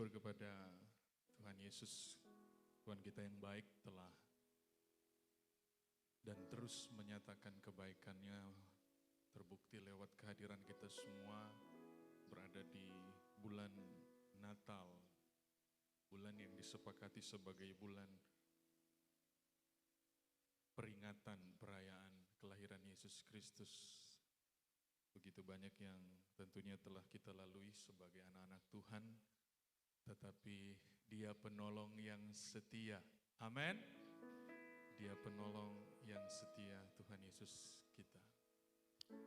Bersyukur kepada Tuhan Yesus, Tuhan kita yang baik telah dan terus menyatakan kebaikannya terbukti lewat kehadiran kita semua berada di bulan Natal, bulan yang disepakati sebagai bulan peringatan perayaan kelahiran Yesus Kristus. Begitu banyak yang tentunya telah kita lalui sebagai anak-anak Tuhan, tetapi Dia penolong yang setia. Amin. Dia penolong yang setia, Tuhan Yesus kita.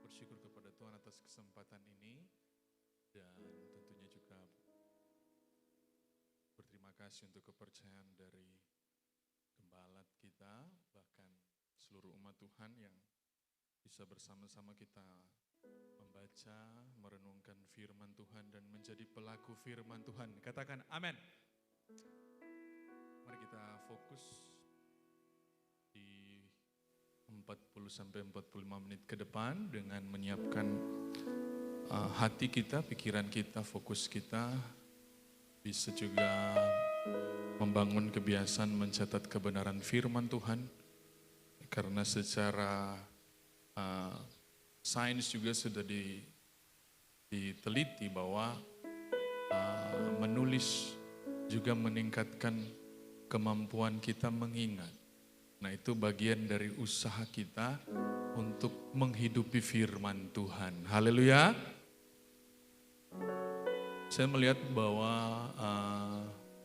Bersyukur kepada Tuhan atas kesempatan ini dan tentunya juga berterima kasih untuk kepercayaan dari gembala kita, bahkan seluruh umat Tuhan yang bisa bersama-sama kita membaca, merenungkan firman Tuhan dan menjadi pelaku firman Tuhan. Katakan amin. Mari kita fokus di 40-45 menit ke depan dengan menyiapkan hati kita, pikiran kita, fokus kita. Bisa juga membangun kebiasaan mencatat kebenaran firman Tuhan. Karena secara sains juga sudah diteliti bahwa menulis juga meningkatkan kemampuan kita mengingat. Nah, itu bagian dari usaha kita untuk menghidupi firman Tuhan. Haleluya. Saya melihat bahwa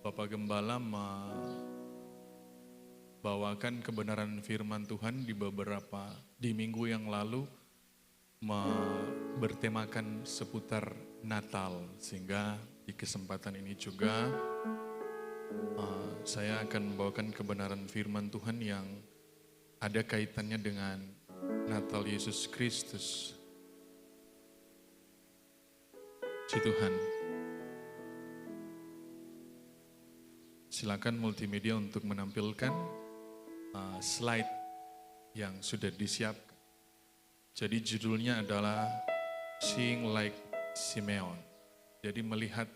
Bapak Gembala membawakan kebenaran firman Tuhan di minggu yang lalu bertemakan seputar Natal, sehingga di kesempatan ini juga saya akan membawakan kebenaran firman Tuhan yang ada kaitannya dengan Natal Yesus Kristus. Puji Tuhan. Silakan multimedia untuk menampilkan slide yang sudah disiapkan. Jadi judulnya adalah Seeing Like Simeon. Jadi melihat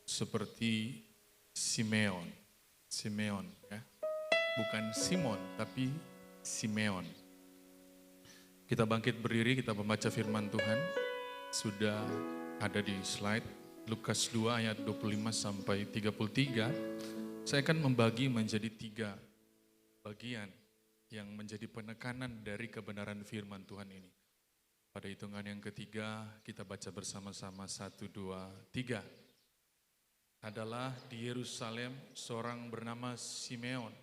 seperti Simeon. Simeon ya. Bukan Simon tapi Simeon. Kita bangkit berdiri, kita membaca firman Tuhan. Sudah ada di slide Lukas 2 ayat 25 sampai 33. Saya akan membagi menjadi 3 bagian yang menjadi penekanan dari kebenaran firman Tuhan ini. Pada hitungan yang ketiga, kita baca bersama-sama 1, 2, 3. Adalah di Yerusalem seorang bernama Simeon.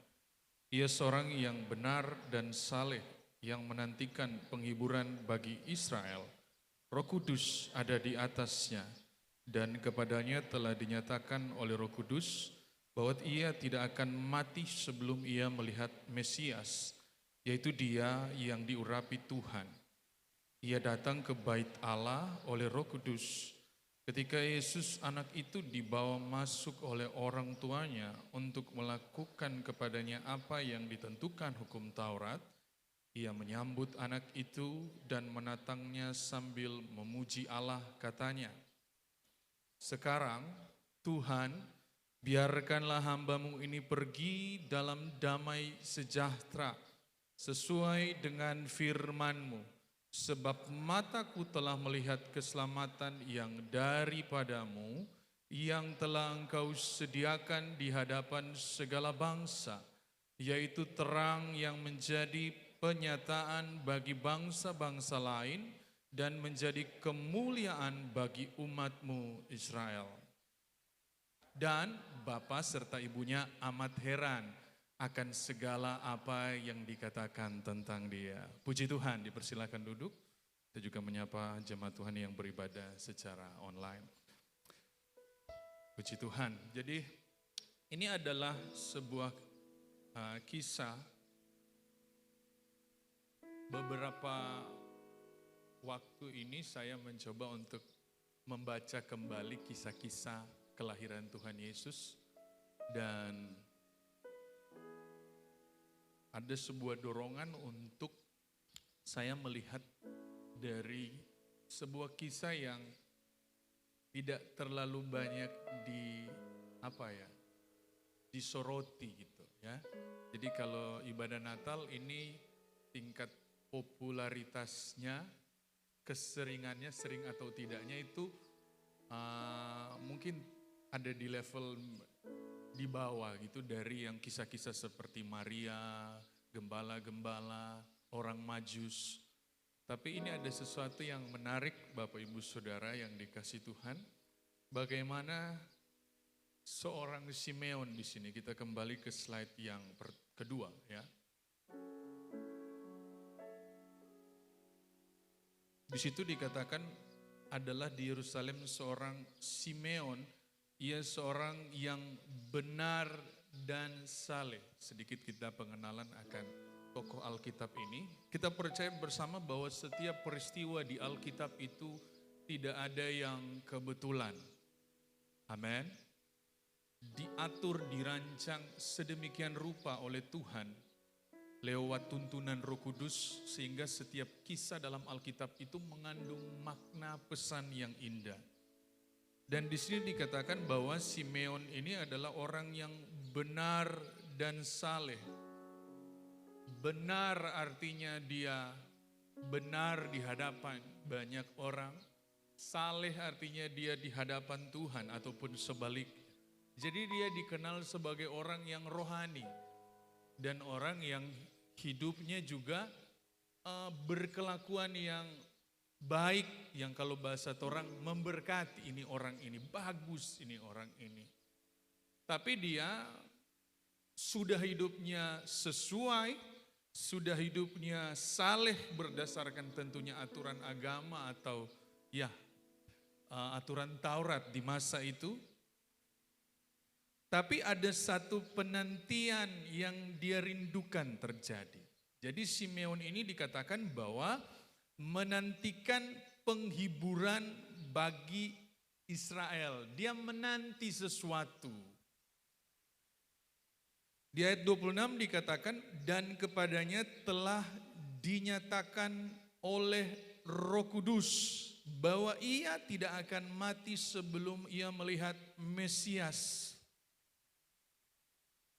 Ia seorang yang benar dan saleh, yang menantikan penghiburan bagi Israel. Roh Kudus ada di atasnya, dan kepadanya telah dinyatakan oleh Roh Kudus bahwa ia tidak akan mati sebelum ia melihat Mesias, yaitu Dia yang diurapi Tuhan. Ia datang ke bait Allah oleh Roh Kudus. Ketika Yesus anak itu dibawa masuk oleh orang tuanya untuk melakukan kepadanya apa yang ditentukan hukum Taurat, ia menyambut anak itu dan menatangnya sambil memuji Allah, katanya, "Sekarang Tuhan, biarkanlah hamba-Mu ini pergi dalam damai sejahtera sesuai dengan firman-Mu. Sebab mataku telah melihat keselamatan yang daripadamu, yang telah Engkau sediakan di hadapan segala bangsa, yaitu terang yang menjadi penyataan bagi bangsa-bangsa lain dan menjadi kemuliaan bagi umat-Mu Israel." Dan bapa serta ibunya amat heran akan segala apa yang dikatakan tentang dia. Puji Tuhan, dipersilakan duduk. Kita juga menyapa jemaat Tuhan yang beribadah secara online. Puji Tuhan. Jadi ini adalah sebuah kisah. Beberapa waktu ini saya mencoba untuk membaca kembali kisah-kisah kelahiran Tuhan Yesus, dan ada sebuah dorongan untuk saya melihat dari sebuah kisah yang tidak terlalu banyak disoroti gitu ya. Jadi kalau ibadah Natal ini tingkat popularitasnya, keseringannya, sering atau tidaknya itu mungkin ada di level di bawah gitu dari yang kisah-kisah seperti Maria, gembala-gembala, orang Majus. Tapi ini ada sesuatu yang menarik Bapak Ibu Saudara yang dikasih Tuhan. Bagaimana seorang Simeon di sini, kita kembali ke slide yang kedua ya. Di situ dikatakan adalah di Yerusalem seorang Simeon, ia seorang yang benar dan saleh. Sedikit kita pengenalan akan tokoh Alkitab ini. Kita percaya bersama bahwa setiap peristiwa di Alkitab itu tidak ada yang kebetulan. Amin. Diatur, dirancang sedemikian rupa oleh Tuhan lewat tuntunan Roh Kudus sehingga setiap kisah dalam Alkitab itu mengandung makna pesan yang indah. Dan di sini dikatakan bahwa Simeon ini adalah orang yang benar dan saleh. Benar artinya dia benar di hadapan banyak orang. Saleh artinya dia di hadapan Tuhan ataupun sebaliknya. Jadi dia dikenal sebagai orang yang rohani. Dan orang yang hidupnya juga berkelakuan yang baik, yang kalau bahasa orang memberkati ini orang ini, bagus ini orang ini. Tapi dia sudah hidupnya sesuai, sudah hidupnya saleh berdasarkan tentunya aturan agama atau aturan Taurat di masa itu. Tapi ada satu penantian yang dia rindukan terjadi. Jadi Simeon ini dikatakan bahwa menantikan penghiburan bagi Israel. Dia menanti sesuatu. Di ayat 26 dikatakan, dan kepadanya telah dinyatakan oleh Roh Kudus bahwa ia tidak akan mati sebelum ia melihat Mesias.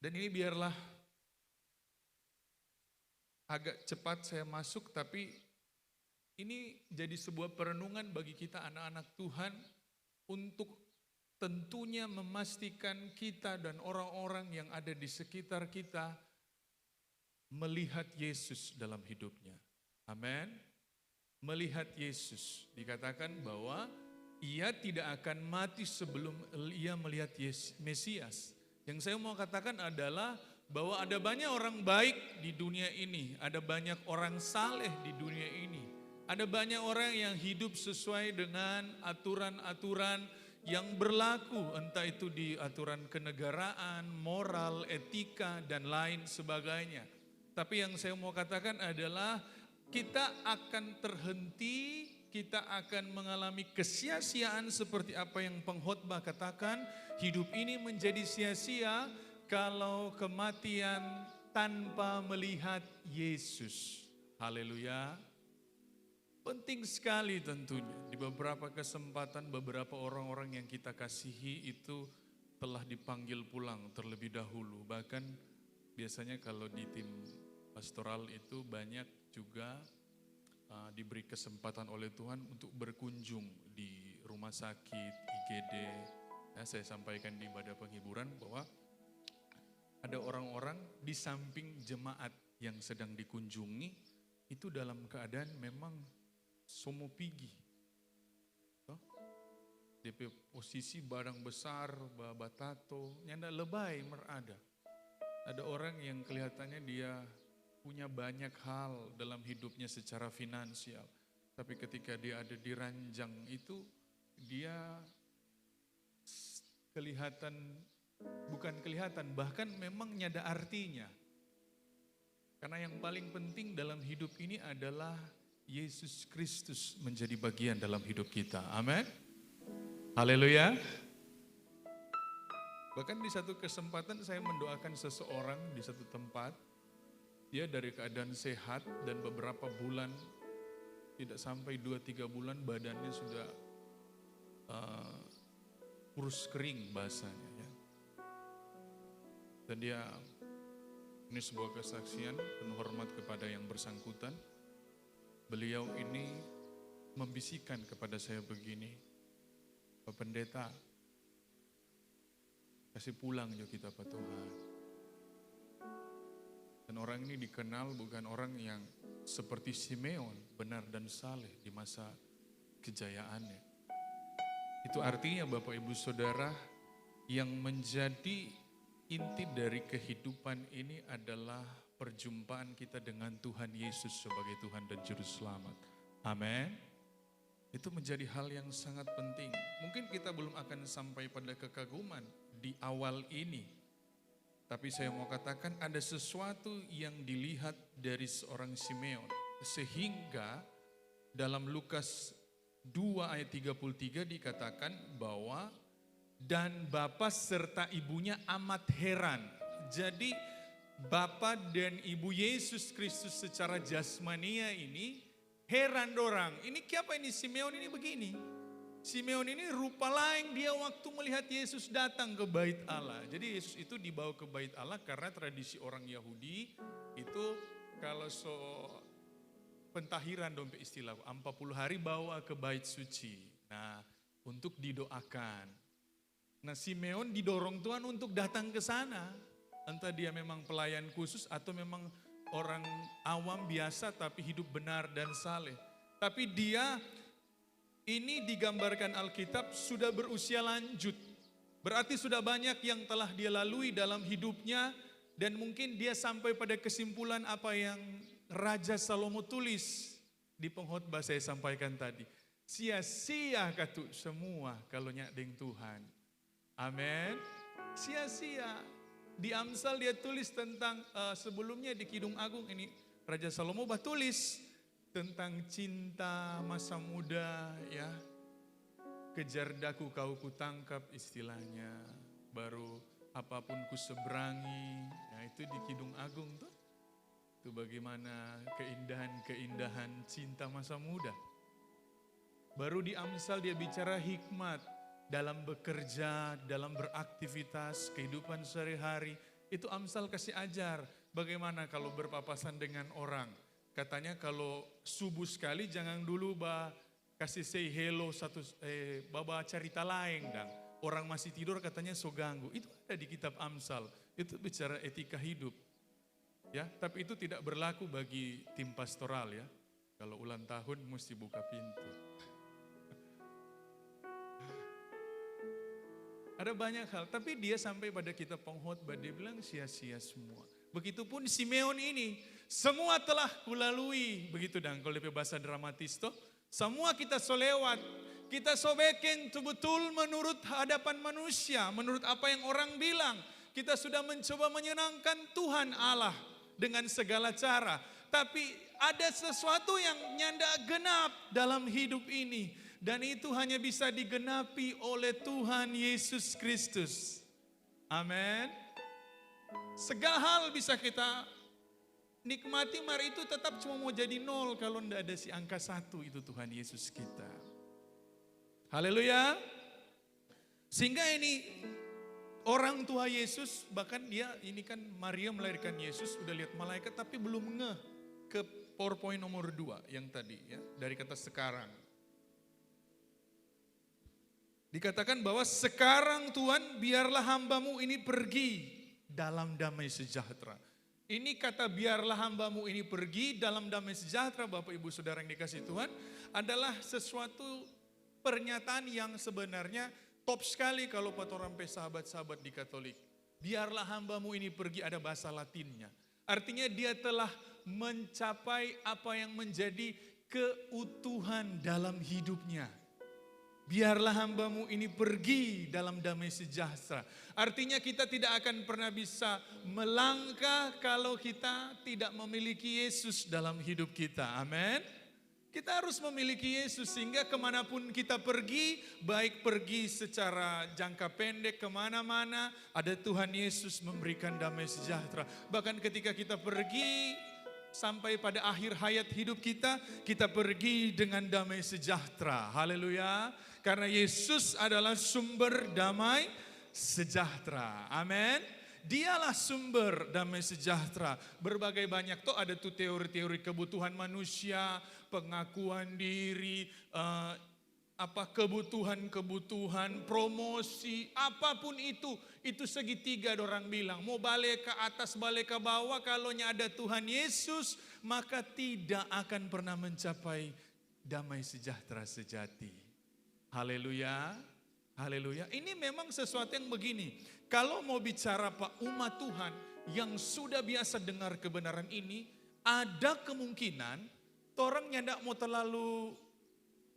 Dan ini biarlah agak cepat saya masuk, tapi ini jadi sebuah perenungan bagi kita anak-anak Tuhan untuk tentunya memastikan kita dan orang-orang yang ada di sekitar kita melihat Yesus dalam hidupnya. Amin. Melihat Yesus. Dikatakan bahwa ia tidak akan mati sebelum ia melihat Mesias. Yang saya mau katakan adalah bahwa ada banyak orang baik di dunia ini, ada banyak orang saleh di dunia ini, ada banyak orang yang hidup sesuai dengan aturan-aturan yang berlaku, entah itu di aturan kenegaraan, moral, etika, dan lain sebagainya. Tapi yang saya mau katakan adalah kita akan terhenti, kita akan mengalami kesia-siaan seperti apa yang pengkhotbah katakan, hidup ini menjadi sia-sia kalau kematian tanpa melihat Yesus. Haleluya. Penting sekali tentunya, di beberapa kesempatan beberapa orang-orang yang kita kasihi itu telah dipanggil pulang terlebih dahulu. Bahkan biasanya kalau di tim pastoral itu banyak juga diberi kesempatan oleh Tuhan untuk berkunjung di rumah sakit, IGD. Ya, saya sampaikan di ibadah penghiburan bahwa ada orang-orang di samping jemaat yang sedang dikunjungi itu dalam keadaan memang somo pigi. DP posisi barang besar, batato, nyanda lebay merada. Ada orang yang kelihatannya dia punya banyak hal dalam hidupnya secara finansial. Tapi ketika dia ada di ranjang itu, dia bukan kelihatan, bahkan memang nyada artinya. Karena yang paling penting dalam hidup ini adalah Yesus Kristus menjadi bagian dalam hidup kita. Amin. Haleluya. Bahkan di satu kesempatan saya mendoakan seseorang di satu tempat. Dia dari keadaan sehat dan beberapa bulan, tidak sampai 2-3 bulan badannya sudah kurus kering bahasanya ya. Dan ini sebuah kesaksian penuh hormat kepada yang bersangkutan. Beliau ini membisikkan kepada saya begini, Pak Pendeta, kasih pulang juga kita Pak Tuhan. Dan orang ini dikenal bukan orang yang seperti Simeon, benar dan saleh di masa kejayaannya. Itu artinya Bapak Ibu Saudara, yang menjadi inti dari kehidupan ini adalah perjumpaan kita dengan Tuhan Yesus sebagai Tuhan dan Juru Selamat. Amin. Itu menjadi hal yang sangat penting. Mungkin kita belum akan sampai pada kekaguman di awal ini. Tapi saya mau katakan ada sesuatu yang dilihat dari seorang Simeon. Sehingga dalam Lukas 2 ayat 33 dikatakan bahwa dan Bapa serta ibunya amat heran. Jadi Bapa dan Ibu Yesus Kristus secara jasmania ini heran dorang. Ini siapa ini Simeon ini begini? Simeon ini rupa lain dia waktu melihat Yesus datang ke bait Allah. Jadi Yesus itu dibawa ke bait Allah karena tradisi orang Yahudi itu kalau pentahiran dong istilah, 40 hari bawa ke bait suci. Nah, untuk didoakan. Nah, Simeon didorong Tuhan untuk datang ke sana. Entah dia memang pelayan khusus atau memang orang awam biasa tapi hidup benar dan saleh. Tapi dia ini digambarkan Alkitab sudah berusia lanjut. Berarti sudah banyak yang telah dia lalui dalam hidupnya dan mungkin dia sampai pada kesimpulan apa yang Raja Salomo tulis di pengkhotbah saya sampaikan tadi. Sia-sia katu semua kalau nyadeng Tuhan. Amin. Sia-sia. Di Amsal dia tulis tentang sebelumnya di Kidung Agung ini Raja Salomo tulis tentang cinta masa muda ya. Kejar daku kau kutangkap istilahnya. Baru apapun ku seberangi. Nah itu di Kidung Agung tuh. Itu bagaimana keindahan-keindahan cinta masa muda. Baru di Amsal dia bicara hikmat dalam bekerja, dalam beraktivitas, kehidupan sehari-hari. Itu Amsal kasih ajar bagaimana kalau berpapasan dengan orang. Katanya kalau subuh sekali jangan dulu kasih say hello baba cerita lain dan orang masih tidur katanya so ganggu. Itu ada di kitab Amsal. Itu bicara etika hidup. Ya, tapi itu tidak berlaku bagi tim pastoral ya. Kalau ulang tahun mesti buka pintu. Ada banyak hal, tapi dia sampai pada kitab pengkhotbah dia bilang sia-sia semua. Begitupun Simeon ini, semua telah kulalui. Begitu dan kalau lebih bahasa dramatis toh, semua kita so lewat. Kita so bikin betul menurut hadapan manusia, menurut apa yang orang bilang. Kita sudah mencoba menyenangkan Tuhan Allah dengan segala cara. Tapi ada sesuatu yang nyanda genap dalam hidup ini. Dan itu hanya bisa digenapi oleh Tuhan Yesus Kristus. Amin. Segala hal bisa kita nikmati, mari itu tetap cuma mau jadi 0 kalau tidak ada si angka 1 itu Tuhan Yesus kita. Haleluya. Sehingga ini orang tua Yesus, bahkan dia ini kan Maria melahirkan Yesus, udah lihat malaikat tapi belum ngeh ke PowerPoint nomor 2 yang tadi ya, dari kata sekarang. Dikatakan bahwa sekarang Tuhan biarlah hambamu ini pergi dalam damai sejahtera. Ini kata biarlah hambamu ini pergi dalam damai sejahtera Bapak Ibu Saudara yang dikasih Tuhan adalah sesuatu pernyataan yang sebenarnya top sekali kalau orang sahabat-sahabat di Katolik. Biarlah hambamu ini pergi, ada bahasa Latinnya. Artinya dia telah mencapai apa yang menjadi keutuhan dalam hidupnya. Biarlah hambamu ini pergi dalam damai sejahtera. Artinya kita tidak akan pernah bisa melangkah kalau kita tidak memiliki Yesus dalam hidup kita. Amin. Kita harus memiliki Yesus sehingga kemanapun kita pergi, baik pergi secara jangka pendek kemana-mana, ada Tuhan Yesus memberikan damai sejahtera. Bahkan ketika kita pergi sampai pada akhir hayat hidup kita pergi dengan damai sejahtera. Haleluya. Karena Yesus adalah sumber damai sejahtera. Amin. Dialah sumber damai sejahtera. Berbagai banyak tuh ada tuh teori-teori kebutuhan manusia, pengakuan diri, kebutuhan, promosi, apapun itu segitiga orang bilang. Mau balik ke atas, balik ke bawah, kalau ada Tuhan Yesus, maka tidak akan pernah mencapai damai sejahtera sejati. Haleluya, haleluya. Ini memang sesuatu yang begini. Kalau mau bicara Pak umat Tuhan yang sudah biasa dengar kebenaran ini, ada kemungkinan orangnya tidak mau terlalu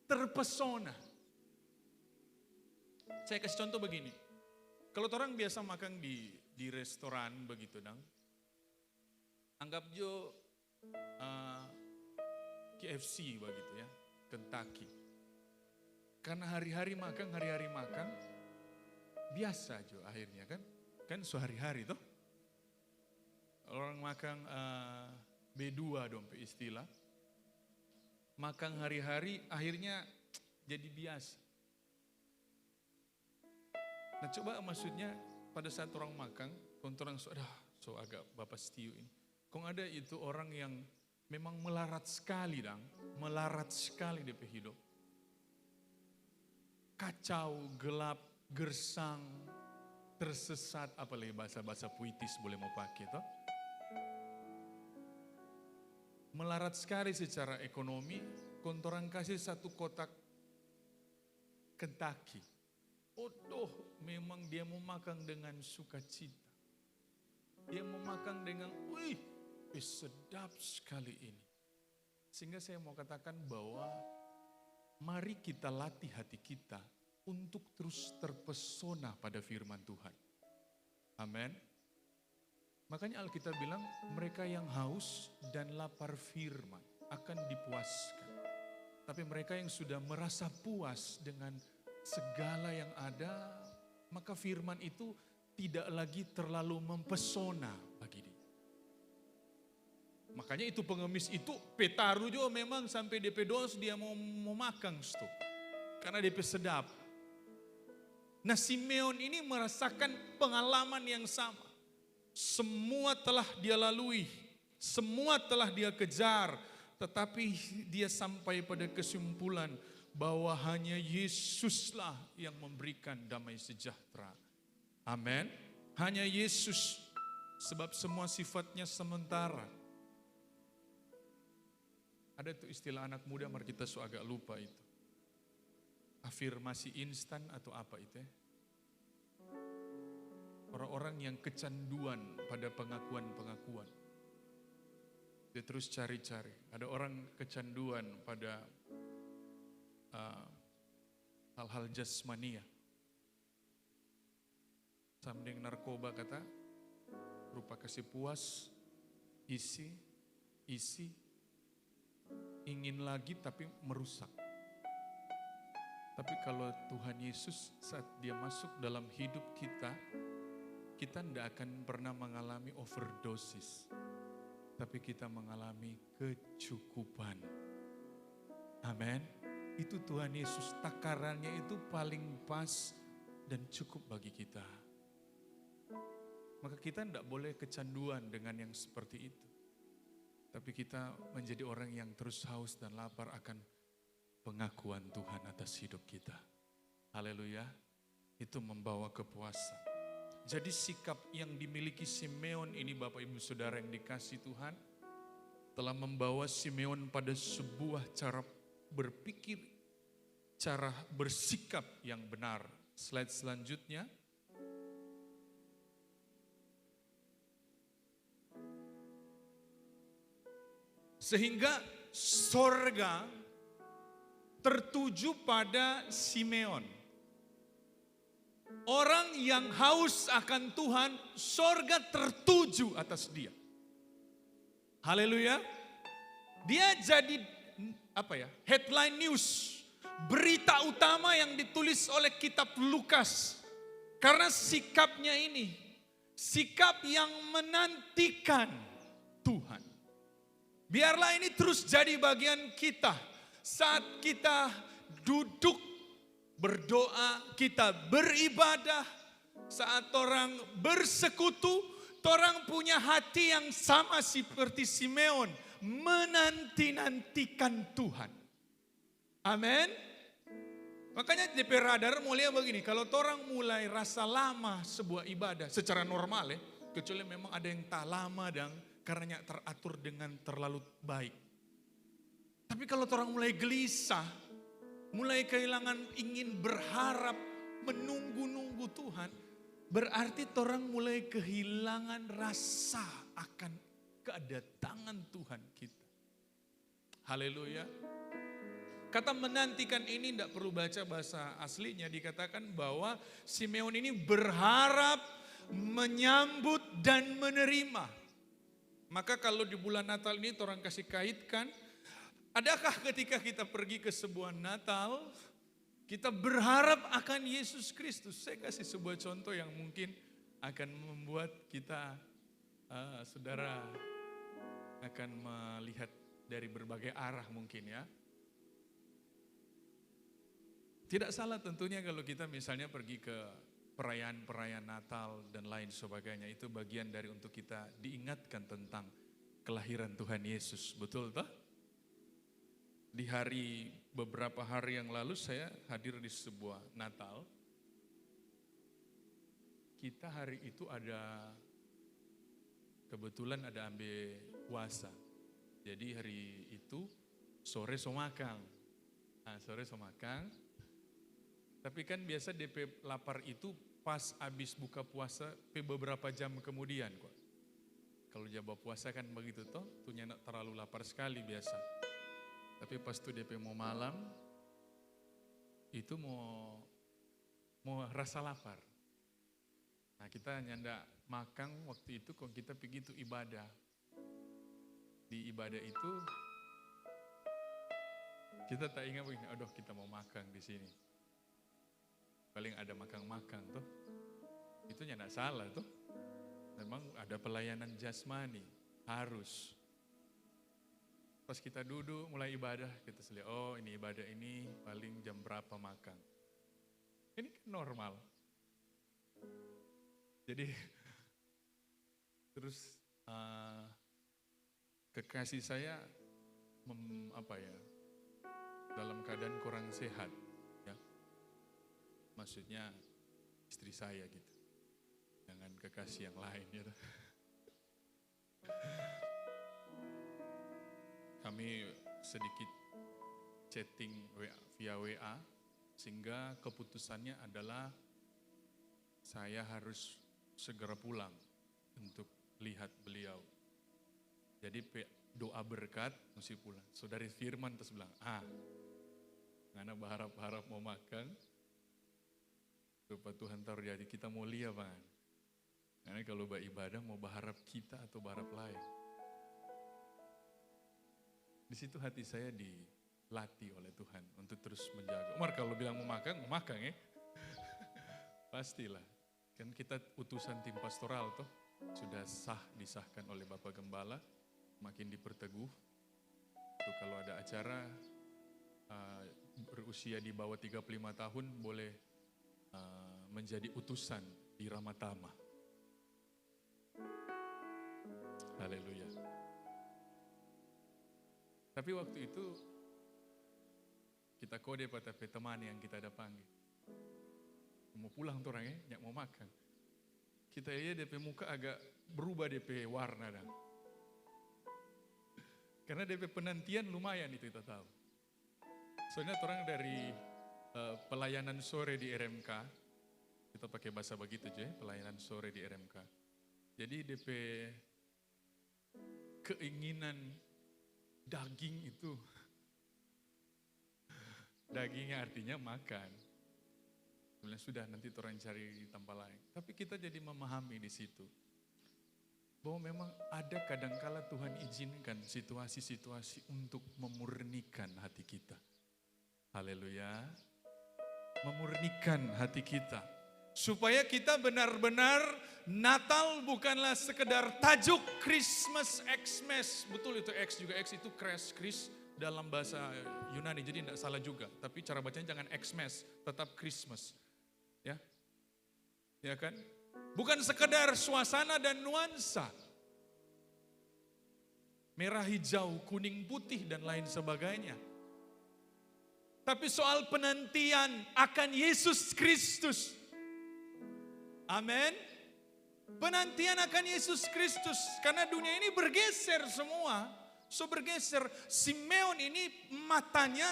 terpesona. Saya kasih contoh begini. Kalau orang biasa makan di restoran begitu dong. Anggap jo KFC begitu ya, Kentucky. Karena hari-hari makan biasa jo akhirnya kan. Kan sehari-hari tuh. Orang makan B2 dong istilah. Makan hari-hari akhirnya jadi biasa. Nah coba maksudnya pada saat orang makan, orang so agak bapak setiu ini. Kok ada itu orang yang memang melarat sekali dia hidup. Kacau, gelap, gersang, tersesat, apalagi bahasa-bahasa puitis boleh mau pakai toh. Melarat sekali secara ekonomi, kontoran kasih satu kotak Kentucky. Memang dia mau makan dengan sukacita. Dia mau makan dengan, sedap sekali ini. Sehingga saya mau katakan bahwa mari kita latih hati kita untuk terus terpesona pada firman Tuhan. Amin. Makanya Alkitab bilang mereka yang haus dan lapar firman akan dipuaskan. Tapi mereka yang sudah merasa puas dengan segala yang ada, maka firman itu tidak lagi terlalu mempesona bagi dia. Makanya itu pengemis itu petaru juga memang sampai DP dos dia mau makan itu. Karena DP sedap. Nah Simeon ini merasakan pengalaman yang sama. Semua telah dia lalui, semua telah dia kejar, tetapi dia sampai pada kesimpulan bahwa hanya Yesuslah yang memberikan damai sejahtera. Amin. Hanya Yesus, sebab semua sifatnya sementara. Ada tuh istilah anak muda, mari kita agak lupa itu. Afirmasi instan atau apa itu ya? Orang-orang yang kecanduan pada pengakuan-pengakuan. Dia terus cari-cari. Ada orang kecanduan pada hal-hal jasmania. Sambil narkoba kata, rupa kasih puas, isi, ingin lagi tapi merusak. Tapi kalau Tuhan Yesus saat dia masuk dalam hidup kita tidak akan pernah mengalami overdosis. Tapi kita mengalami kecukupan. Amin. Itu Tuhan Yesus, takarannya itu paling pas dan cukup bagi kita. Maka kita tidak boleh kecanduan dengan yang seperti itu. Tapi kita menjadi orang yang terus haus dan lapar akan pengakuan Tuhan atas hidup kita. Haleluya. Itu membawa kepuasan. Jadi sikap yang dimiliki Simeon ini Bapak Ibu Saudara yang dikasihi Tuhan telah membawa Simeon pada sebuah cara berpikir, cara bersikap yang benar. Slide selanjutnya. Sehingga sorga tertuju pada Simeon. Orang yang haus akan Tuhan, sorga tertuju atas dia. Haleluya. Dia jadi headline news. Berita utama yang ditulis oleh kitab Lukas. Karena sikapnya ini, sikap yang menantikan Tuhan. Biarlah ini terus jadi bagian kita. Saat kita duduk berdoa, kita beribadah, saat orang bersekutu, orang punya hati yang sama seperti Simeon, menanti-nantikan Tuhan. Amin. Makanya DP radar mulai begini, kalau orang mulai rasa lama sebuah ibadah secara normal ya, kecuali memang ada yang tak lama dan karena teratur dengan terlalu baik. Tapi kalau orang mulai gelisah, mulai kehilangan ingin berharap, menunggu-nunggu Tuhan, berarti orang mulai kehilangan rasa akan kedatangan Tuhan kita. Haleluya. Kata menantikan ini tidak perlu baca bahasa aslinya, dikatakan bahwa Simeon ini berharap, menyambut dan menerima. Maka kalau di bulan Natal ini orang kasih kaitkan, adakah ketika kita pergi ke sebuah Natal, kita berharap akan Yesus Kristus? Saya kasih sebuah contoh yang mungkin akan membuat kita, saudara, akan melihat dari berbagai arah mungkin ya. Tidak salah tentunya kalau kita misalnya pergi ke perayaan-perayaan Natal dan lain sebagainya. Itu bagian dari untuk kita diingatkan tentang kelahiran Tuhan Yesus. Betul toh? Di beberapa hari yang lalu saya hadir di sebuah Natal. Kita hari itu kebetulan ada ambil puasa. Jadi hari itu sore somakang. Nah, sore somakang. Tapi kan biasa DP lapar itu pas habis buka puasa beberapa jam kemudian kok. Kalau jam puasa kan begitu toh, tuhnya nak terlalu lapar sekali biasa. Tapi pas tuh DP mau malam, itu mau rasa lapar. Nah kita nyanda makan waktu itu kok kita pergi itu ibadah. Di ibadah itu kita tak ingat begini, aduh kita mau makan di sini. Paling ada makan-makan tuh, itu tidak salah tuh. Memang ada pelayanan jasmani, harus. Pas kita duduk mulai ibadah, kita lihat, oh ini ibadah ini paling jam berapa makan. Ini kan normal. Jadi terus kekasih saya dalam keadaan kurang sehat. Maksudnya istri saya gitu. Jangan kekasih yang lain gitu. Kami sedikit chatting via WA sehingga keputusannya adalah saya harus segera pulang untuk lihat beliau. Jadi doa berkat mesti pulang. Saudari Firman terus bilang, ngana berharap-harap mau makan. Supaya Tuhan taruh jadi kita mau lihat Bang. Karena kalau beribadah mau berharap kita atau berharap lain. Di situ hati saya dilatih oleh Tuhan untuk terus menjaga. Umar kalau bilang mau makan ya. Pastilah. Kan kita utusan tim pastoral toh. Sudah disahkan oleh Bapak Gembala. Makin diperteguh. Itu kalau ada acara berusia di bawah 35 tahun boleh menjadi utusan di Ramatama. Haleluya. Tapi waktu itu kita kode pada teman yang kita ada panggil. Mau pulang tuh orang ya, mau makan. Kita lihat DP muka agak berubah DP warna dah. Karena DP penantian lumayan itu kita tahu. Soalnya orang dari pelayanan sore di RMK, kita pakai bahasa begitu aja, pelayanan sore di RMK. Jadi DP keinginan daging itu, dagingnya artinya makan. Sebenarnya sudah nanti orang cari di tempat lain. Tapi kita jadi memahami di situ bahwa memang ada kadangkala Tuhan izinkan situasi-situasi untuk memurnikan hati kita. Haleluya. Memurnikan hati kita. Supaya kita benar-benar Natal bukanlah sekedar tajuk Christmas Xmas. Betul itu X juga, X itu Chris dalam bahasa Yunani. Jadi tidak salah juga. Tapi cara bacanya jangan Xmas, tetap Christmas. Ya, ya kan? Bukan sekedar suasana dan nuansa. Merah, hijau, kuning, putih dan lain sebagainya. Tapi soal penantian akan Yesus Kristus. Amin. Penantian akan Yesus Kristus. Karena dunia ini bergeser semua. Bergeser. Simeon ini matanya,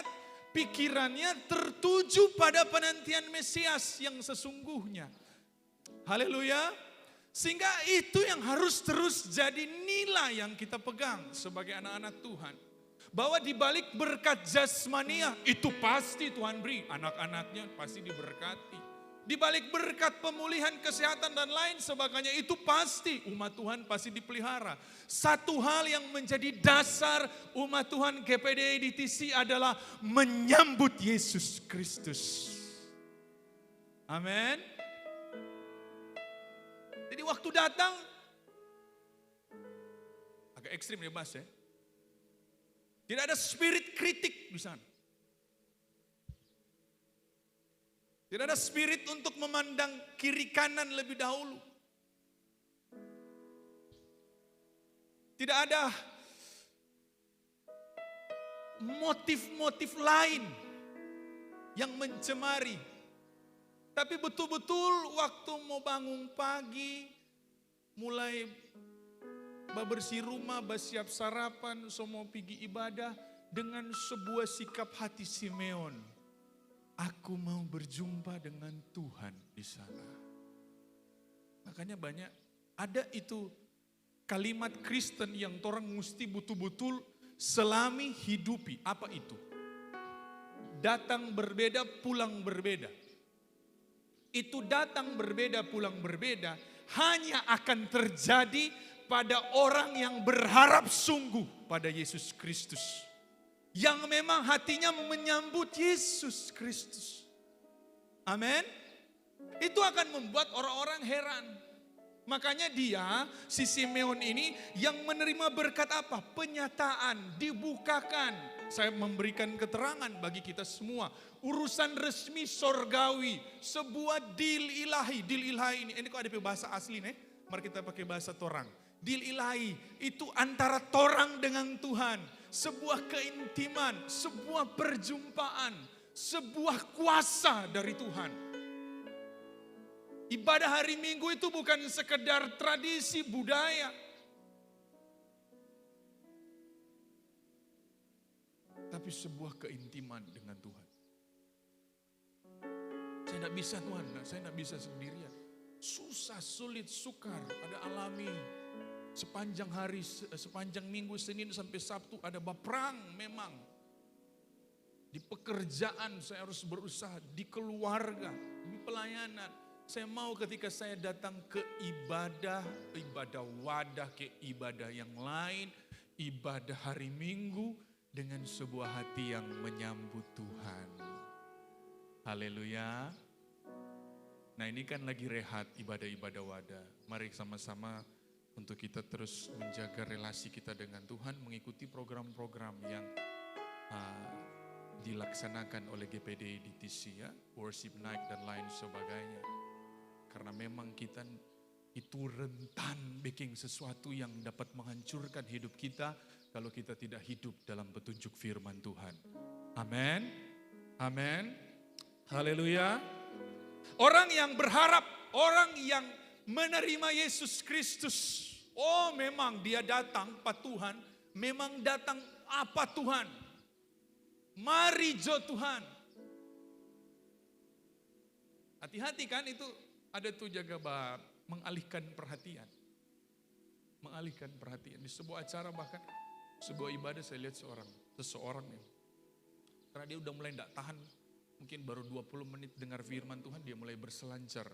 pikirannya tertuju pada penantian Mesias yang sesungguhnya. Haleluya. Sehingga itu yang harus terus jadi nilai yang kita pegang sebagai anak-anak Tuhan. Bahwa di balik berkat jasmania itu pasti Tuhan beri. Anak-anaknya pasti diberkati. Di balik berkat pemulihan kesehatan dan lain sebagainya itu pasti umat Tuhan pasti dipelihara. Satu hal yang menjadi dasar umat Tuhan GPD DTC adalah menyambut Yesus Kristus. Amin. Jadi waktu datang, agak ekstrim ya Mas ya. Tidak ada spirit kritik di sana. Tidak ada spirit untuk memandang kiri kanan lebih dahulu. Tidak ada motif-motif lain yang mencemari. Tapi betul-betul waktu mau bangun pagi, mulai bersih rumah, bersiap sarapan, semua pergi ibadah dengan sebuah sikap hati Simeon. Aku mau berjumpa dengan Tuhan di sana. Makanya banyak, ada itu kalimat Kristen yang orang mesti betul-betul selami hidupi. Apa itu? Datang berbeda, pulang berbeda. Itu datang berbeda, pulang berbeda hanya akan terjadi pada orang yang berharap sungguh pada Yesus Kristus. Yang memang hatinya menyambut Yesus Kristus. Amin. Itu akan membuat orang-orang heran. Makanya dia, si Simeon ini yang menerima berkat apa? Penyataan, dibukakan. Saya memberikan keterangan bagi kita semua. Urusan resmi sorgawi, sebuah deal ilahi. Deal ilahi ini kok ada bahasa asli nih? Mari kita pakai bahasa torang. Deal ilahi itu antara torang dengan Tuhan. Sebuah keintiman, sebuah perjumpaan, sebuah kuasa dari Tuhan. Ibadah hari Minggu itu bukan sekedar tradisi budaya. Tapi sebuah keintiman dengan Tuhan. Saya tidak bisa Tuhan, saya tidak bisa sendirian. Susah, sulit, sukar, ada alami. Sepanjang hari, sepanjang minggu, Senin sampai Sabtu ada baprang memang. Di pekerjaan saya harus berusaha, di keluarga, di pelayanan. Saya mau ketika saya datang ke ibadah wadah, ke ibadah yang lain, ibadah hari Minggu dengan sebuah hati yang menyambut Tuhan. Haleluya. Nah ini kan lagi rehat ibadah-ibadah wadah. Mari sama-sama untuk kita terus menjaga relasi kita dengan Tuhan, mengikuti program-program yang dilaksanakan oleh GPD DTC ya, worship night dan lain sebagainya. Karena memang kita itu rentan bikin sesuatu yang dapat menghancurkan hidup kita kalau kita tidak hidup dalam petunjuk firman Tuhan. Amin. Amin. Haleluya. Orang yang berharap, orang yang menerima Yesus Kristus. Oh memang dia datang Pak Tuhan. Memang datang apa Tuhan. Mari jo Tuhan. Hati-hati kan itu ada tuh jaga bab. Mengalihkan perhatian. Mengalihkan perhatian. Di sebuah acara bahkan sebuah ibadah saya lihat seseorang nih. Karena dia udah mulai tidak tahan. Mungkin baru 20 menit dengar firman Tuhan dia mulai berselancar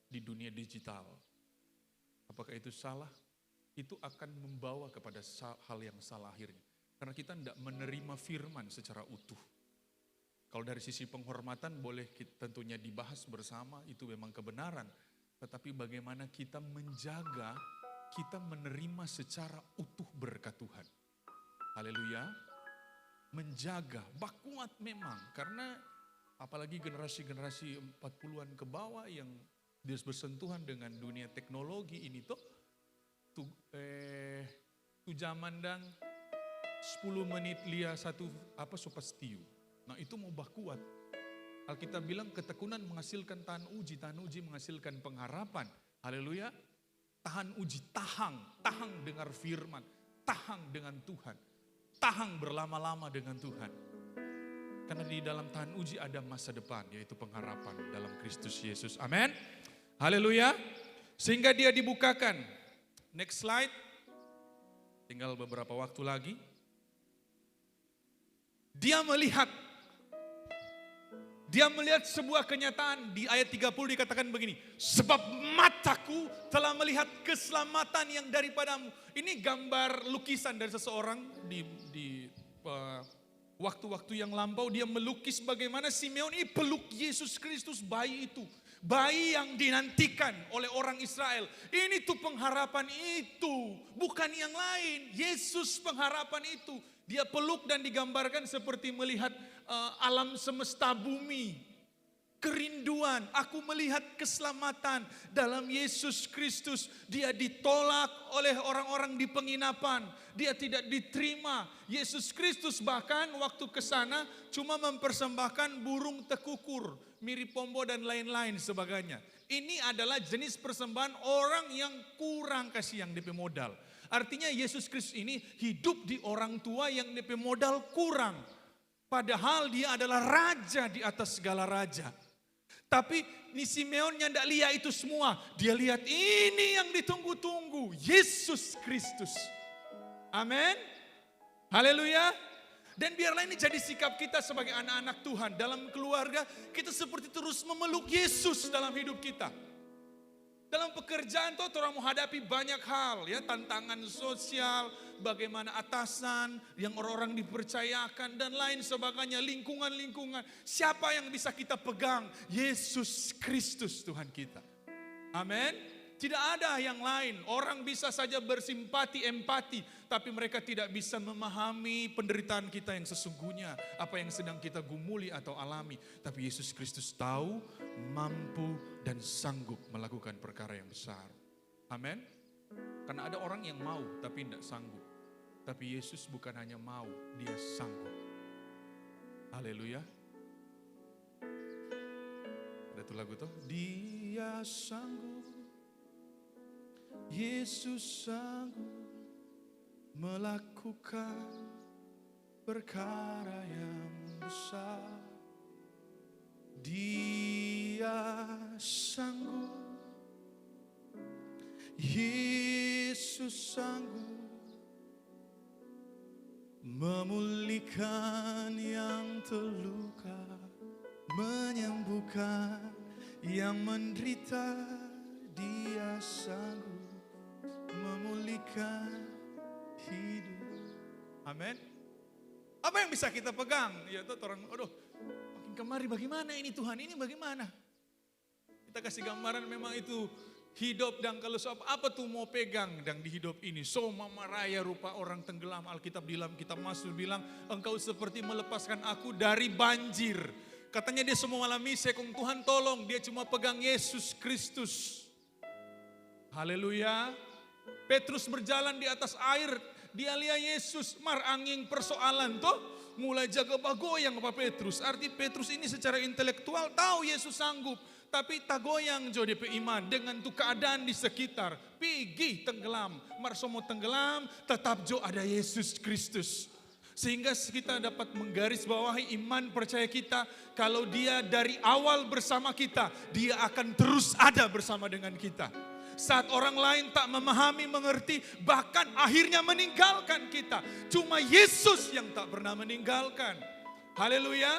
di dunia digital. Apakah itu salah? Itu akan membawa kepada hal yang salah akhirnya. Karena kita tidak menerima firman secara utuh. Kalau dari sisi penghormatan boleh tentunya dibahas bersama, itu memang kebenaran. Tetapi bagaimana kita menjaga, kita menerima secara utuh berkat Tuhan. Haleluya. Menjaga, kuat memang. Karena apalagi generasi-generasi 40-an ke bawah yang dia bersentuhan dengan dunia teknologi ini tuh zaman dan 10 menit lia satu supastiu. Nah itu mau kuat. Alkitab bilang ketekunan menghasilkan tahan uji menghasilkan pengharapan. Haleluya. Tahan uji, tahang dengar firman, tahang dengan Tuhan, tahang berlama-lama dengan Tuhan. Karena di dalam tahan uji ada masa depan, yaitu pengharapan dalam Kristus Yesus. Amin. Haleluya. Sehingga dia dibukakan. Next slide. Tinggal beberapa waktu lagi. Dia melihat sebuah kenyataan. Di ayat 30 dikatakan begini. Sebab mataku telah melihat keselamatan yang daripadamu. Ini gambar lukisan dari seseorang di waktu-waktu yang lampau. Dia melukis bagaimana Simeon ini peluk Yesus Kristus, bayi itu. Bayi yang dinantikan oleh orang Israel. Ini tuh pengharapan itu. Bukan yang lain. Yesus pengharapan itu. Dia peluk dan digambarkan seperti melihat alam semesta bumi. Kerinduan, aku melihat keselamatan dalam Yesus Kristus. Dia ditolak oleh orang-orang di penginapan. Dia tidak diterima. Yesus Kristus bahkan waktu ke sana cuma mempersembahkan burung tekukur, mirip pombo dan lain-lain sebagainya. Ini adalah jenis persembahan orang yang kurang kasih, yang DP modal. Artinya Yesus Kristus ini hidup di orang tua yang DP modal kurang. Padahal dia adalah raja di atas segala raja. Tapi ini Simeonnya tidak lihat itu semua. Dia lihat ini yang ditunggu-tunggu. Yesus Kristus. Amin. Haleluya. Dan biarlah ini jadi sikap kita sebagai anak-anak Tuhan. Dalam keluarga kita seperti terus memeluk Yesus dalam hidup kita. Dalam pekerjaan tuh orang menghadapi banyak hal, ya, tantangan sosial, bagaimana atasan yang orang-orang dipercayakan dan lain sebagainya, lingkungan-lingkungan. Siapa yang bisa kita pegang? Yesus Kristus Tuhan kita. Amin. Tidak ada yang lain. Orang bisa saja bersimpati, empati, tapi mereka tidak bisa memahami penderitaan kita yang sesungguhnya, apa yang sedang kita gumuli atau alami. Tapi Yesus Kristus tahu, mampu dan sanggup melakukan perkara yang besar. Amin. Karena ada orang yang mau tapi tidak sanggup. Tapi Yesus bukan hanya mau, dia sanggup. Haleluya. Ada tuh lagu tuh. Dia sanggup. Yesus sanggup melakukan perkara yang besar. Dia sanggup, Yesus sanggup memulihkan yang terluka, menyembuhkan yang menderita. Dia sanggup memulihkan hidup. Amin. Apa yang bisa kita pegang? Ya tuh orang, aduh, makin kemari bagaimana ini Tuhan? Ini bagaimana? Kita kasih gambaran memang itu hidup dan kalau apa tuh mau pegang dan di hidup ini. So mama raya rupa orang tenggelam. Alkitab dalam kitab Mazmur bilang, engkau seperti melepaskan aku dari banjir. Katanya dia semua malam sekong Tuhan tolong. Dia cuma pegang Yesus Kristus. Haleluya. Petrus berjalan di atas air. Dia lihat Yesus. Angin persoalan tuh. Mulai jaga goyang Pak Petrus. Arti Petrus ini secara intelektual tahu Yesus sanggup. Tapi tak goyang jo DP iman. Dengan tuh keadaan di sekitar. Pergi tenggelam. Marsomo tenggelam. Tetap jo ada Yesus Kristus. Sehingga kita dapat menggarisbawahi iman percaya kita. Kalau dia dari awal bersama kita. Dia akan terus ada bersama dengan kita. Saat orang lain tak memahami, mengerti, bahkan akhirnya meninggalkan kita. Cuma Yesus yang tak pernah meninggalkan. Haleluya.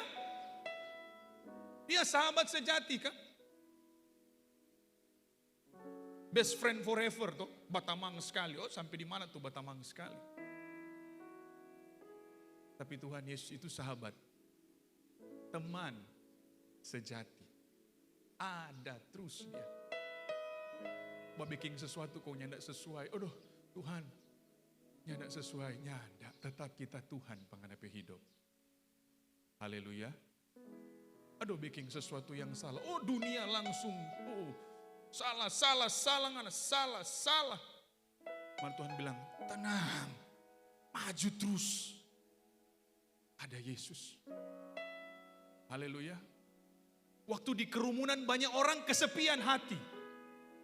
Dia sahabat sejati kan? Best friend forever tuh, batamang sekali. Oh sampai di mana tuh batamang sekali. Tapi Tuhan Yesus itu sahabat. teman sejati. Ada terus dia. Mau bikin sesuatu kok nyandak sesuai. Aduh Tuhan, nyandak sesuai. Nyandak, tetap kita Tuhan penghadapi hidup. Haleluya. Aduh bikin sesuatu yang salah. Oh dunia langsung. Oh salah. Maka Tuhan bilang, tenang. Maju terus. Ada Yesus. Haleluya. Waktu di kerumunan banyak orang kesepian hati.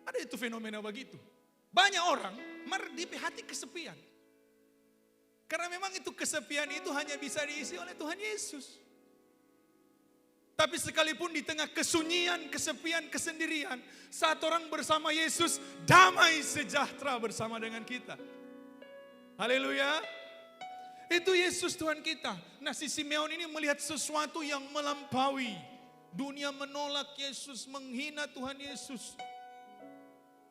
Ada itu fenomena begitu. Banyak orang di hati kesepian. Karena memang itu kesepian itu hanya bisa diisi oleh Tuhan Yesus. Tapi sekalipun di tengah kesunyian, kesepian, kesendirian, saat orang bersama Yesus, damai sejahtera bersama dengan kita. Haleluya. Itu Yesus Tuhan kita. Nah si Simeon ini melihat sesuatu yang melampaui. Dunia menolak Yesus, menghina Tuhan Yesus.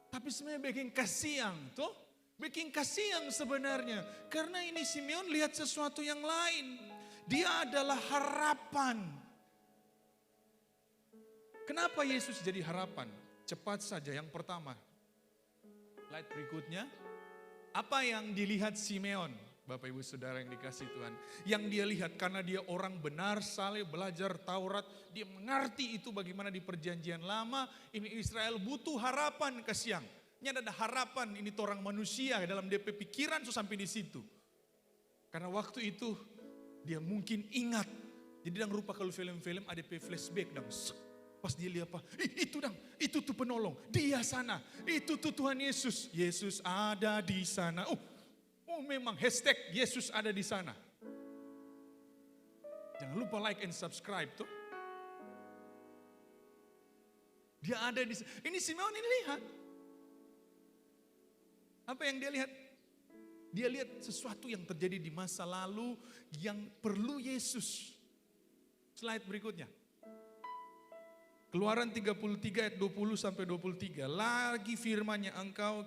Tapi sebenarnya bikin kasihan tuh. Bikin kasihan sebenarnya. Karena ini Simeon lihat sesuatu yang lain. Dia adalah harapan. Kenapa Yesus jadi harapan? Cepat saja yang pertama. Slide berikutnya. Apa yang dilihat Simeon? Bapak ibu saudara yang dikasih Tuhan. Yang dia lihat karena dia orang benar, saleh, belajar Taurat. Dia mengerti itu bagaimana di perjanjian lama. Ini Israel butuh harapan ke siang. Ini ada harapan, ini orang manusia dalam DP pikiran sampai di situ. Karena waktu itu dia mungkin ingat. Jadi dan rupa kalau film-film ada flashback dan pas dia lihat apa, itu tuh penolong, dia sana, itu tuh Tuhan Yesus, Yesus ada di sana. Oh memang hashtag Yesus ada di sana. Jangan lupa like and subscribe tuh. Dia ada di sana. Ini Simeon ini lihat. Apa yang dia lihat? Dia lihat sesuatu yang terjadi di masa lalu yang perlu Yesus. Slide berikutnya. Keluaran 33 ayat 20 sampai 23. Lagi firman-Nya, engkau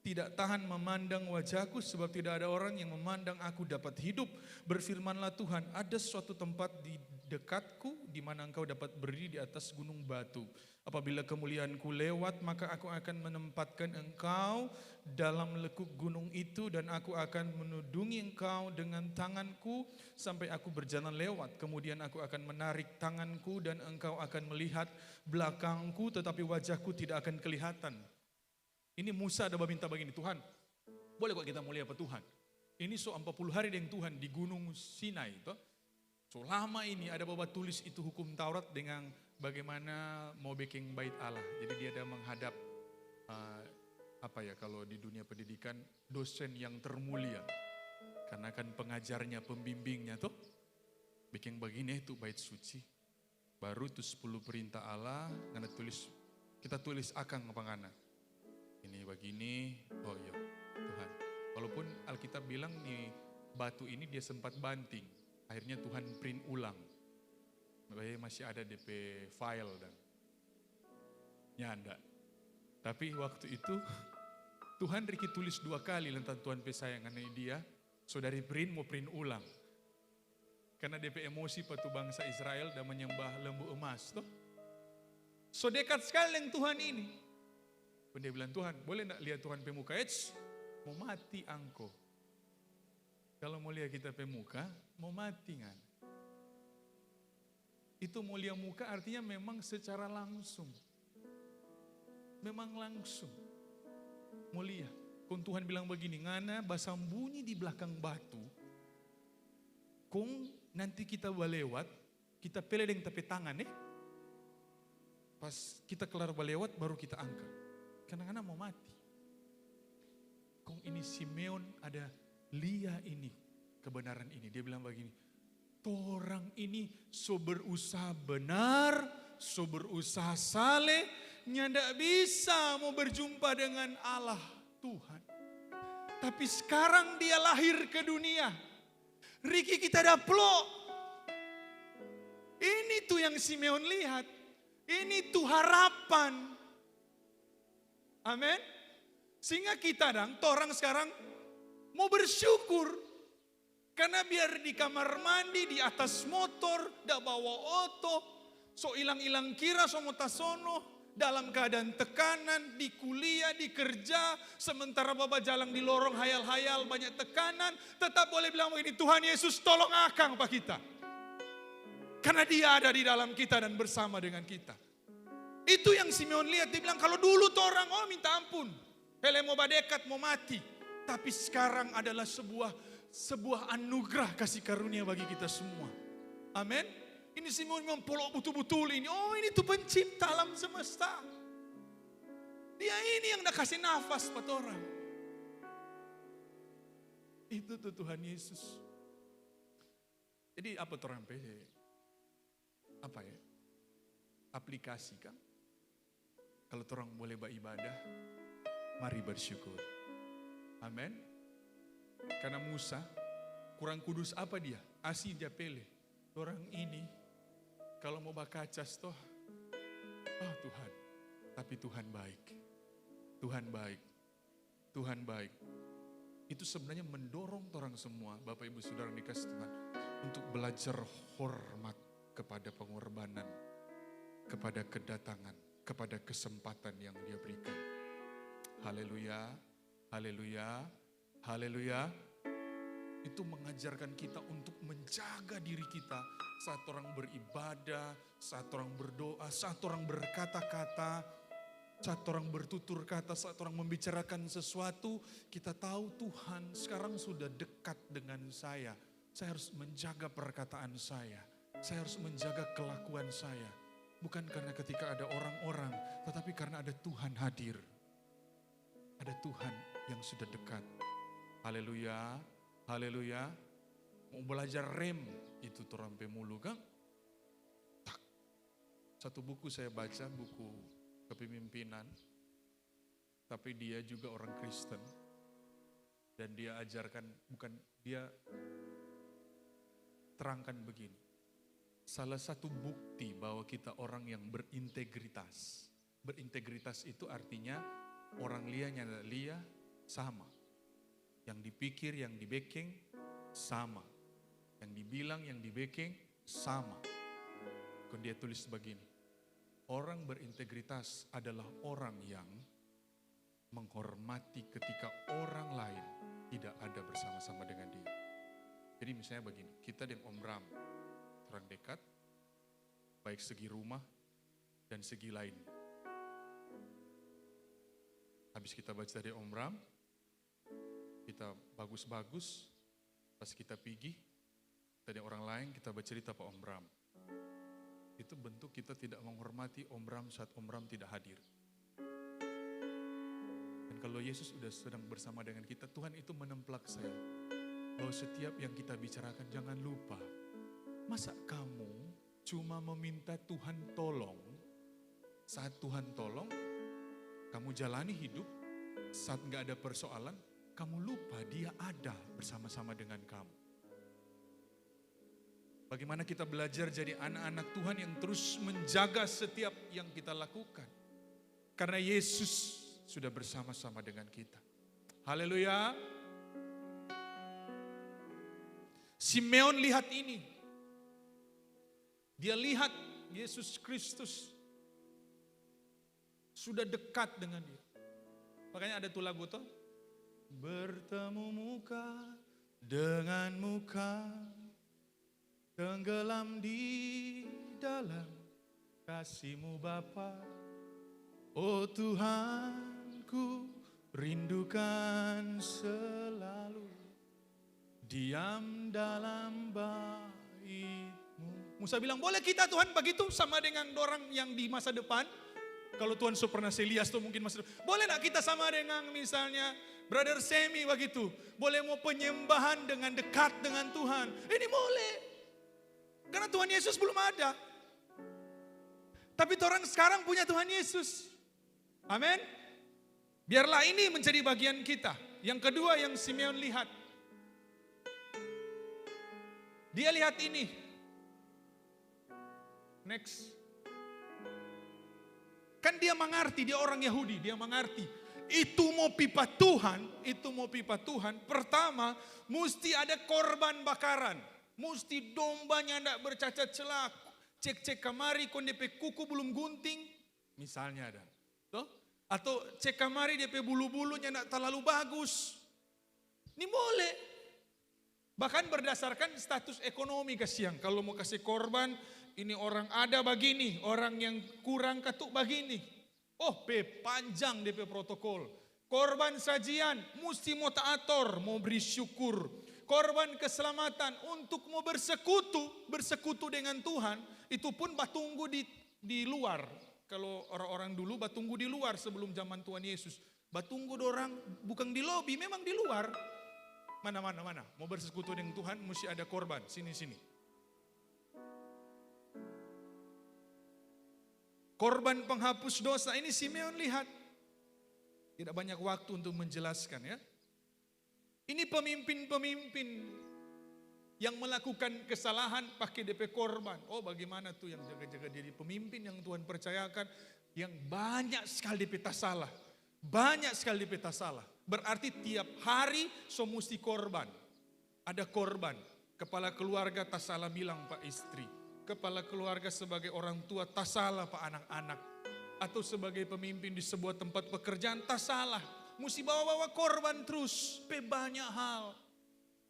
tidak tahan memandang wajahku sebab tidak ada orang yang memandang aku dapat hidup. Berfirmanlah Tuhan, ada suatu tempat di dekatku di mana engkau dapat berdiri di atas gunung batu. Apabila kemuliaanku lewat, maka aku akan menempatkan engkau dalam lekuk gunung itu dan aku akan menudungi engkau dengan tanganku sampai aku berjalan lewat. Kemudian aku akan menarik tanganku dan engkau akan melihat belakangku tetapi wajahku tidak akan kelihatan. Ini Musa ada minta begini, Tuhan boleh kok kita mulia apa Tuhan? Ini 40 hari dengan Tuhan di gunung Sinai. So lama ini ada bapak tulis itu hukum Taurat dengan bagaimana mau bikin bait Allah. Jadi dia ada menghadap kalau di dunia pendidikan dosen yang termulia. Karena kan pengajarnya, pembimbingnya tuh bikin begini itu bait suci. Baru itu 10 perintah Allah, kita tulis akang pangana. Ini begini, oh iya Tuhan. Walaupun Alkitab bilang nih batu ini dia sempat banting. Akhirnya Tuhan print ulang. Masih ada DP file dan nyanda. Tapi waktu itu Tuhan Riki tulis 2 kali tentang Tuhan pesayangan dia. Saudari print mau print ulang. Karena DP emosi patu bangsa Israel dan menyembah lembu emas. Toh. So dekat sekali dengan Tuhan ini. Dia bilang, Tuhan boleh nak lihat Tuhan pemuka? Mau mati angko. Kalau mau lihat kita pemuka, mau mati kan? Itu mulia muka artinya memang secara langsung. Memang langsung. Mulia. Kung Tuhan bilang begini, ngana basambunyi di belakang batu. Kung nanti kita balewat, kita pele dengan tepi tangan Pas kita kelar balewat baru kita angkat. Karena mau mati. Kung ini Simeon ada lia ini, kebenaran ini. Dia bilang begini, orang ini so berusaha benar, so berusaha saleh, nyandak bisa mau berjumpa dengan Allah Tuhan. Tapi sekarang dia lahir ke dunia. Riki kita daplok. Ini tuh yang Simeon lihat. Ini tuh harapan. Amin. Sehingga kita orang sekarang mau bersyukur. Karena biar di kamar mandi, di atas motor, dah bawa oto, so ilang-ilang kira so mutasono, dalam keadaan tekanan, di kuliah, di kerja, sementara Bapak jalan di lorong hayal-hayal banyak tekanan, tetap boleh bilang begini, Tuhan Yesus tolong akang Pak kita. Karena dia ada di dalam kita dan bersama dengan kita. Itu yang Simeon lihat, dia bilang kalau dulu tuh orang, oh minta ampun, hele mau badekat, mau mati. Tapi sekarang adalah sebuah anugerah kasih karunia bagi kita semua. Amin. Ini Simeon mempeluk betul-betul ini. Oh ini tuh pencipta alam semesta. Dia ini yang udah kasih nafas buat orang. Itu tuh Tuhan Yesus. Jadi apa orang apa ya? Aplikasi kan? Kalau orang boleh beribadah, mari bersyukur. Amin. Karena Musa kurang kudus apa dia? Asi japele. Orang ini kalau mau bakacas toh, oh Tuhan. Tapi Tuhan baik. Tuhan baik. Tuhan baik. Itu sebenarnya mendorong orang semua, Bapak Ibu Saudara dikasih Tuhan, untuk belajar hormat kepada pengorbanan, kepada kedatangan, kepada kesempatan yang dia berikan. Haleluya, haleluya, haleluya. Itu mengajarkan kita untuk menjaga diri kita saat orang beribadah, saat orang berdoa, saat orang berkata-kata, saat orang bertutur kata, saat orang membicarakan sesuatu. Kita tahu Tuhan sekarang sudah dekat dengan saya. Saya harus menjaga perkataan saya. Saya harus menjaga kelakuan saya. Bukan karena ketika ada orang-orang, tetapi karena ada Tuhan hadir. Ada Tuhan yang sudah dekat. Haleluya. Haleluya. Mau belajar rem itu terampe mulu kan? Tak. Satu buku saya baca, buku kepemimpinan. Tapi dia juga orang Kristen. Dan dia ajarkan, bukan dia terangkan begini. Salah satu bukti bahwa kita orang yang berintegritas. Berintegritas itu artinya orang lianya lia sama. Yang dipikir, yang di-backing, sama. Yang dibilang, yang di-backing, sama. Kemudian dia tulis begini. Orang berintegritas adalah orang yang menghormati ketika orang lain tidak ada bersama-sama dengan dia. Jadi misalnya begini, kita dengan Om Ram, orang dekat, baik segi rumah dan segi lain. Habis kita baca dari Om Ram, kita bagus-bagus, pas kita pergi, tadi orang lain kita bercerita Pak Om Ram. Itu bentuk kita tidak menghormati Om Ram saat Om Ram tidak hadir. Dan kalau Yesus sudah sedang bersama dengan kita, Tuhan itu menemplak saya. Bahwa setiap yang kita bicarakan jangan lupa. Masa kamu cuma meminta Tuhan tolong, saat Tuhan tolong, kamu jalani hidup, saat gak ada persoalan, kamu lupa dia ada bersama-sama dengan kamu. Bagaimana kita belajar jadi anak-anak Tuhan yang terus menjaga setiap yang kita lakukan. Karena Yesus sudah bersama-sama dengan kita. Haleluya. Simeon lihat ini. Dia lihat Yesus Kristus sudah dekat dengan dia. Makanya ada tuh lagu tuh. Bertemu muka dengan muka, tenggelam di dalam kasih-Mu Bapa. Oh Tuhanku, rindukan selalu diam dalam bait-Mu. Musa bilang, boleh kita Tuhan begitu sama dengan orang yang di masa depan? Kalau Tuhan pernah Elias tuh mungkin masa depan. Boleh gak kita sama dengan misalnya Brother Semi begitu? Boleh mau penyembahan dengan dekat dengan Tuhan? Ini boleh. Karena Tuhan Yesus belum ada. Tapi orang sekarang punya Tuhan Yesus. Amin. Biarlah ini menjadi bagian kita. Yang kedua yang Simeon lihat. Dia lihat ini. Next. Kan dia mengerti, dia orang Yahudi, dia mengerti. itu mau pipa Tuhan, pertama mesti ada korban bakaran. Mesti dombanya tidak bercacat celah. Cek kamari kondepe kuku belum gunting. Misalnya ada. Tuh? Atau cek kamari DP bulu-bulunya tidak terlalu bagus. Ini boleh. Bahkan berdasarkan status ekonomi kasihan. Kalau mau kasih korban, ini orang ada begini, orang yang kurang katuk begini. Oh, panjang DP protokol. Korban sajian, mesti mau taator, mau beri syukur. Korban keselamatan untuk mau bersekutu dengan Tuhan, itu pun batunggu di luar. Kalau orang-orang dulu batunggu di luar sebelum zaman Tuhan Yesus. Batunggu dorang bukan di lobi, memang di luar. Mana. Mau bersekutu dengan Tuhan, mesti ada korban. Sini. Korban penghapus dosa, ini Simeon lihat. Tidak banyak waktu untuk menjelaskan ya. Ini pemimpin-pemimpin yang melakukan kesalahan pakai DP korban. Oh bagaimana tuh yang jaga-jaga diri pemimpin yang Tuhan percayakan. Yang banyak sekali DP tak salah. Berarti tiap hari so mesti korban. Ada korban. Kepala keluarga tak salah bilang Pak istri. Kepala keluarga sebagai orang tua tak salah Pak anak-anak. Atau sebagai pemimpin di sebuah tempat pekerjaan tak salah. Mesti bawa-bawa korban terus. Banyak hal.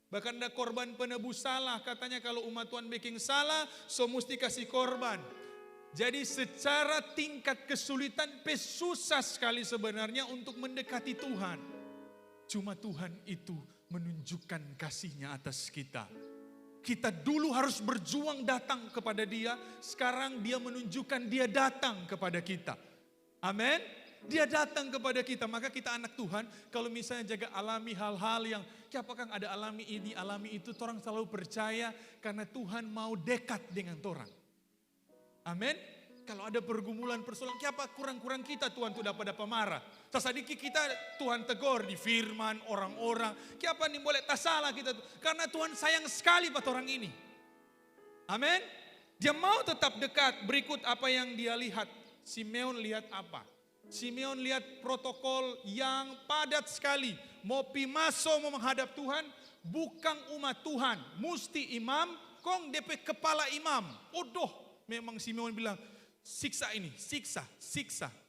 Bahkan ada korban penebus salah. Katanya kalau umat Tuhan bikin salah, so mesti kasih korban. Jadi secara tingkat kesulitan, susah sekali sebenarnya untuk mendekati Tuhan. Cuma Tuhan itu menunjukkan kasih-Nya atas kita. Kita dulu harus berjuang datang kepada Dia. Sekarang Dia menunjukkan Dia datang kepada kita. Amin. Dia datang kepada kita. Maka kita anak Tuhan. Kalau misalnya jaga alami hal-hal yang. Apakah ada alami ini, alami itu. Orang selalu percaya. Karena Tuhan mau dekat dengan orang. Amin. Kalau ada pergumulan persoalan. Kenapa kurang-kurang kita Tuhan tuh dapat marah. Sedikit kita Tuhan tegur di firman orang-orang. Kenapa nih boleh tak salah kita. Karena Tuhan sayang sekali pada orang ini. Amin. Dia mau tetap dekat. Berikut apa yang dia lihat. Simeon lihat apa? Simeon lihat protokol yang padat sekali. Mau pimaso mau menghadap Tuhan. Bukan umat Tuhan. Musti imam. Kong DP kepala imam. Memang Simeon bilang. Siksa ini, siksa.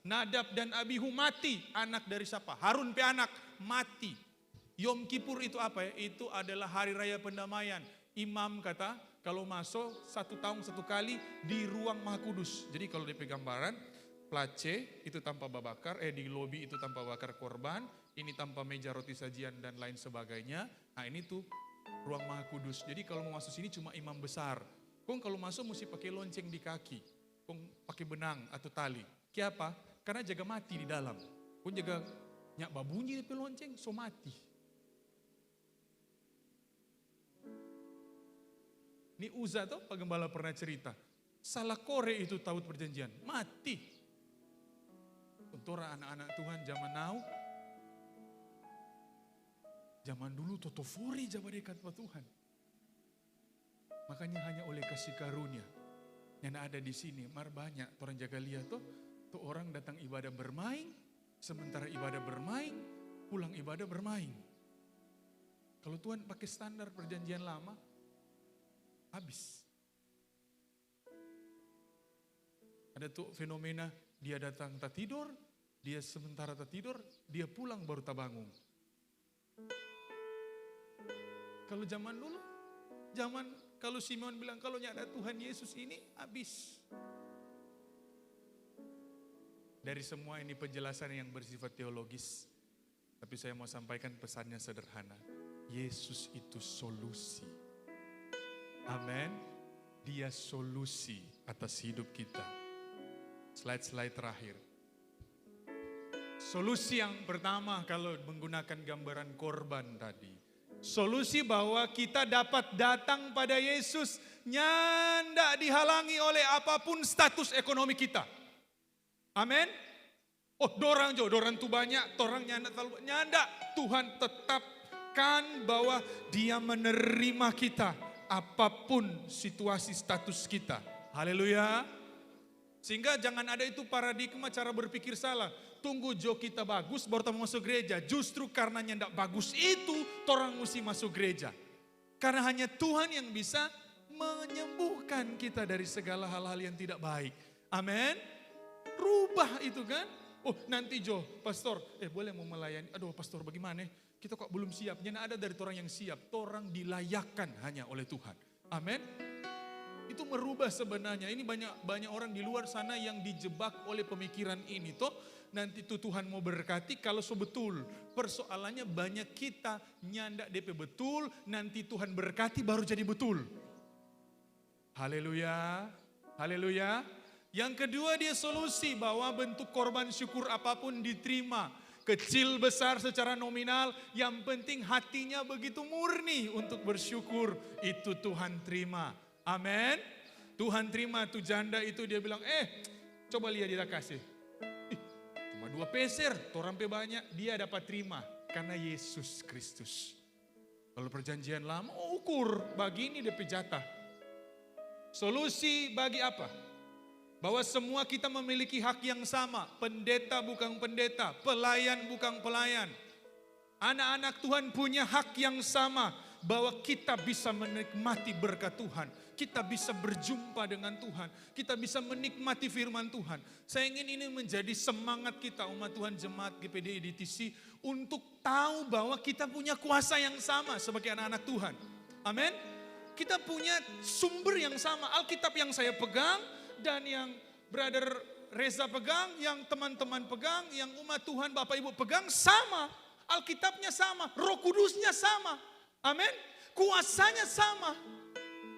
Nadab dan Abihu mati. Anak dari siapa? Harun pe anak mati. Yom Kippur itu apa ya? Itu adalah hari raya pendamaian. Imam kata kalau masuk 1 tahun 1 kali di ruang Maha Kudus. Jadi kalau di gambaran place itu tanpa babakar, di lobi itu tanpa bakar korban. Ini tanpa meja roti sajian dan lain sebagainya. Nah ini tuh ruang Maha Kudus. Jadi kalau mau masuk sini cuma imam besar. Kong kalau masuk mesti pakai lonceng di kaki. Kong pakai benang atau tali. Kenapa? Karena jaga mati di dalam. Kong jaga nyak babunyi di lonceng, so mati. Ini Uza tuh Pak Gembala pernah cerita. Salah kore itu Taut Perjanjian, mati. Untuk anak-anak Tuhan zaman now. Zaman dulu totofori jaga dekat pada Tuhan. Makanya hanya oleh kasih karunia. Yang ada di sini, banyak orang jaga lihat tuh orang datang ibadah bermain, sementara ibadah bermain, pulang ibadah bermain. Kalau Tuhan pakai standar perjanjian lama, habis. Ada tuh fenomena dia datang tak tidur, dia sementara tak tidur, dia pulang baru tak bangun. Kalau zaman dulu, kalau Simeon bilang kalau ada Tuhan Yesus ini habis. Dari semua ini penjelasan yang bersifat teologis. Tapi saya mau sampaikan pesannya sederhana. Yesus itu solusi. Amin. Dia solusi atas hidup kita. Slide terakhir. Solusi yang pertama kalau menggunakan gambaran korban tadi. Solusi bahwa kita dapat datang pada Yesus nyanda dihalangi oleh apapun status ekonomi kita. Amin. Dorang tuh banyak, orang nyanda. Tuhan tetapkan bahwa Dia menerima kita apapun situasi status kita. Haleluya. Sehingga jangan ada itu paradigma cara berpikir salah. Tunggu jo kita bagus baru kita masuk gereja. Justru karena nyendak bagus itu orang mesti masuk gereja. Karena hanya Tuhan yang bisa menyembuhkan kita dari segala hal-hal yang tidak baik. Amin. Rubah itu kan. Oh nanti Jo, pastor, boleh mau melayani. Aduh pastor bagaimana? Kita kok belum siap. Nyana ada dari orang yang siap. Orang dilayakkan hanya oleh Tuhan. Amin. Itu merubah sebenarnya. Ini banyak orang di luar sana yang dijebak oleh pemikiran ini. Toh nanti tuh Tuhan mau berkati kalau sebetul. Persoalannya banyak kita nyandak DP betul. Nanti Tuhan berkati baru jadi betul. Haleluya. Haleluya. Yang kedua dia solusi bahwa bentuk korban syukur apapun diterima. Kecil besar secara nominal. Yang penting hatinya begitu murni untuk bersyukur. Itu Tuhan terima. Amin. Tuhan terima tuh janda itu dia bilang, coba lihat dia kasih. Cuma 2 peser, torampe banyak, dia dapat terima. Karena Yesus Kristus. Kalau perjanjian lama, ukur, bagi ini DP jatah. Solusi bagi apa? Bahwa semua kita memiliki hak yang sama. Pendeta bukan pendeta, pelayan bukan pelayan. Anak-anak Tuhan punya hak yang sama. Bahwa kita bisa menikmati berkat Tuhan. Kita bisa berjumpa dengan Tuhan. Kita bisa menikmati firman Tuhan. Saya ingin ini menjadi semangat kita umat Tuhan Jemaat GPDI DTC. Untuk tahu bahwa kita punya kuasa yang sama sebagai anak-anak Tuhan. Amin. Kita punya sumber yang sama. Alkitab yang saya pegang dan yang Brother Reza pegang. Yang teman-teman pegang. Yang umat Tuhan Bapak Ibu pegang sama. Alkitabnya sama. Roh Kudusnya sama. Amin. Kuasanya sama.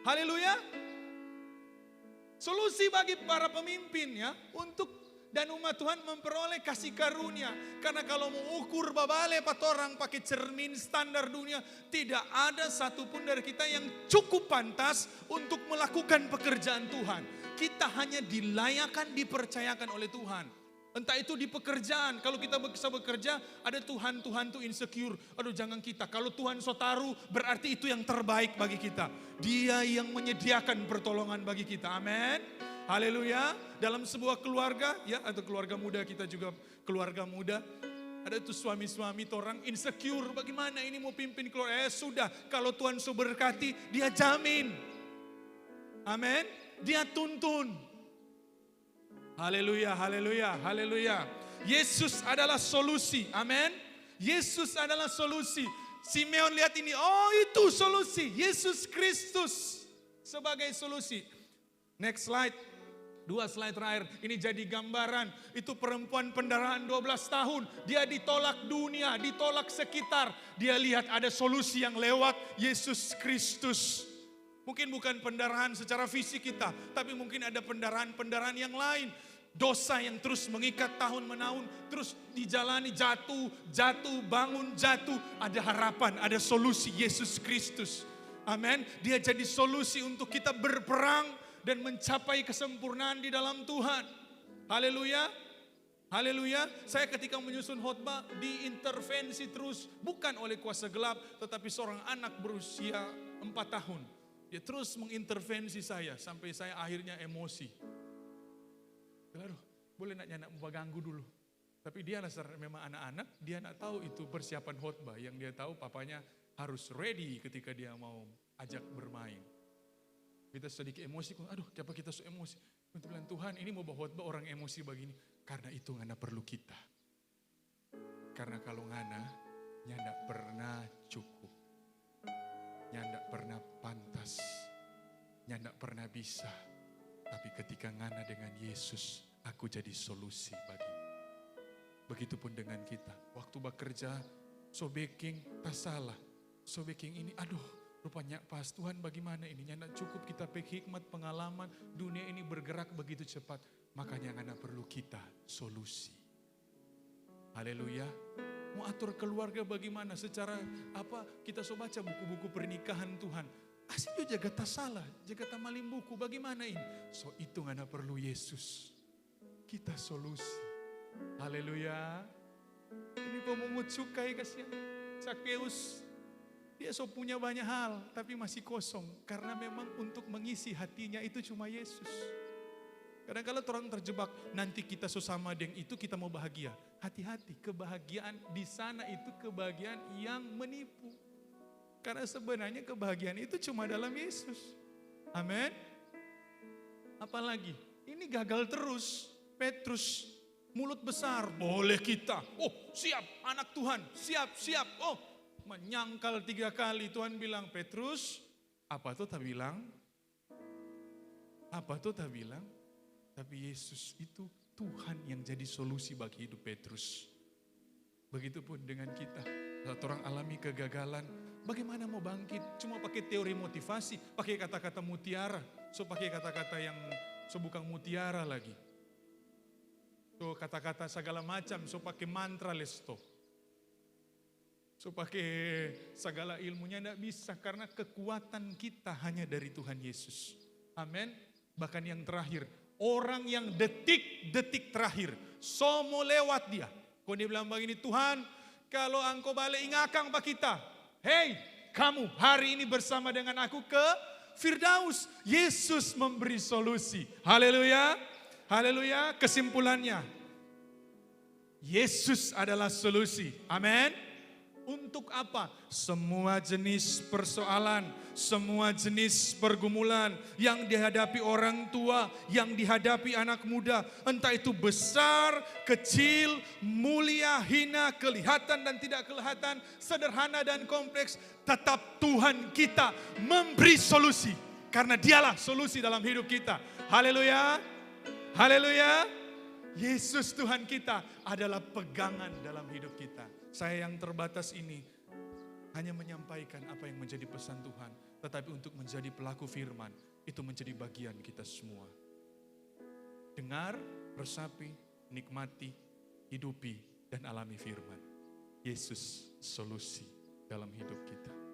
Haleluya. Solusi bagi para pemimpin ya. Untuk dan umat Tuhan memperoleh kasih karunia. Karena kalau mau ukur babale orang pakai cermin standar dunia. Tidak ada satupun dari kita yang cukup pantas untuk melakukan pekerjaan Tuhan. Kita hanya dilayakkan, dipercayakan oleh Tuhan. Entah itu di pekerjaan, kalau kita bisa bekerja, ada Tuhan tuh insecure. Aduh jangan kita, kalau Tuhan sotaru berarti itu yang terbaik bagi kita. Dia yang menyediakan pertolongan bagi kita, amin. Haleluya. Dalam sebuah keluarga, ya atau keluarga muda kita juga keluarga muda. Ada tuh suami-suami orang insecure, bagaimana ini mau pimpin keluarga. Sudah, kalau Tuhan so berkati, dia jamin. Amin, dia tuntun. Haleluya, haleluya, haleluya. Yesus adalah solusi, amin. Yesus adalah solusi. Simeon lihat ini, oh itu solusi. Yesus Kristus sebagai solusi. Next slide, 2 slide terakhir. Ini jadi gambaran, itu perempuan pendarahan 12 tahun. Dia ditolak dunia, ditolak sekitar. Dia lihat ada solusi yang lewat Yesus Kristus. Mungkin bukan pendarahan secara fisik kita, tapi mungkin ada pendarahan-pendarahan yang lain. Dosa yang terus mengikat tahun menahun, terus dijalani jatuh, bangun, jatuh. Ada harapan, ada solusi Yesus Kristus. Amin. Dia jadi solusi untuk kita berperang dan mencapai kesempurnaan di dalam Tuhan. Haleluya. Haleluya. Saya ketika menyusun khotbah diintervensi terus. Bukan oleh kuasa gelap, tetapi seorang anak berusia 4 tahun. Dia terus mengintervensi saya sampai saya akhirnya emosi. Aduh, boleh nak mau ganggu dulu. Tapi dia memang anak-anak, dia nak tahu itu persiapan khotbah. Yang dia tahu papanya harus ready ketika dia mau ajak bermain. Kita sedikit emosi, aduh kenapa kita so emosi. Untuk bilang Tuhan ini mau bawa khotbah orang emosi begini. Karena itu ngana perlu kita. Karena kalau ngana, nyanda pernah cukup. Nyanda pernah pantas, nyanda pernah bisa. Tapi ketika ngana dengan Yesus, aku jadi solusi bagi. Begitupun dengan kita. Waktu bekerja, so baking, tak salah. So baking ini, aduh rupanya pas Tuhan bagaimana ini. Nyanda cukup kita pakai hikmat, pengalaman. Dunia ini bergerak begitu cepat. Makanya ngana perlu kita solusi. Haleluya. Mau atur keluarga bagaimana? Secara apa? Kita so baca buku-buku pernikahan Tuhan. Asli juga jaga tak salah, jaga tak maling buku. Bagaimana ini? So itu ngana perlu Yesus. Kita solusi. Haleluya. Ini pemungut cukai kasihan. Sakeus. Dia so punya banyak hal, tapi masih kosong. Karena memang untuk mengisi hatinya itu cuma Yesus. Kadang-kadang orang terjebak, nanti kita sesama dengan itu kita mau bahagia. Hati-hati, kebahagiaan di sana itu kebahagiaan yang menipu. Karena sebenarnya kebahagiaan itu cuma dalam Yesus. Amin. Apalagi, ini gagal terus. Petrus, mulut besar, boleh kita. Oh siap, anak Tuhan, siap. Oh, menyangkal 3 kali. Tuhan bilang, Petrus, apa tuh tak bilang? Tapi Yesus itu Tuhan yang jadi solusi bagi hidup Petrus. Begitupun dengan kita. Saat orang alami kegagalan, bagaimana mau bangkit? Cuma pakai teori motivasi, pakai kata-kata mutiara. So pakai kata-kata yang bukan mutiara lagi. So kata-kata segala macam, so pakai mantra lesto. So pakai segala ilmunya tidak bisa karena kekuatan kita hanya dari Tuhan Yesus. Amin. Bahkan yang terakhir, orang yang detik-detik terakhir, so mau lewat dia. Kau dia bilang begini, Tuhan kalau engkau balik ingakang pak kita. Hei kamu hari ini bersama dengan aku ke Firdaus. Yesus memberi solusi. Haleluya. Haleluya. Kesimpulannya, Yesus adalah solusi. Amin. Untuk apa? Semua jenis persoalan, semua jenis pergumulan yang dihadapi orang tua, yang dihadapi anak muda, entah itu besar, kecil, mulia, hina, kelihatan dan tidak kelihatan, sederhana dan kompleks, tetap Tuhan kita memberi solusi. Karena dialah solusi dalam hidup kita. Haleluya. Haleluya. Yesus Tuhan kita adalah pegangan dalam hidup kita. Saya yang terbatas ini hanya menyampaikan apa yang menjadi pesan Tuhan. Tetapi untuk menjadi pelaku firman, itu menjadi bagian kita semua. Dengar, resapi, nikmati, hidupi, dan alami firman. Yesus solusi dalam hidup kita.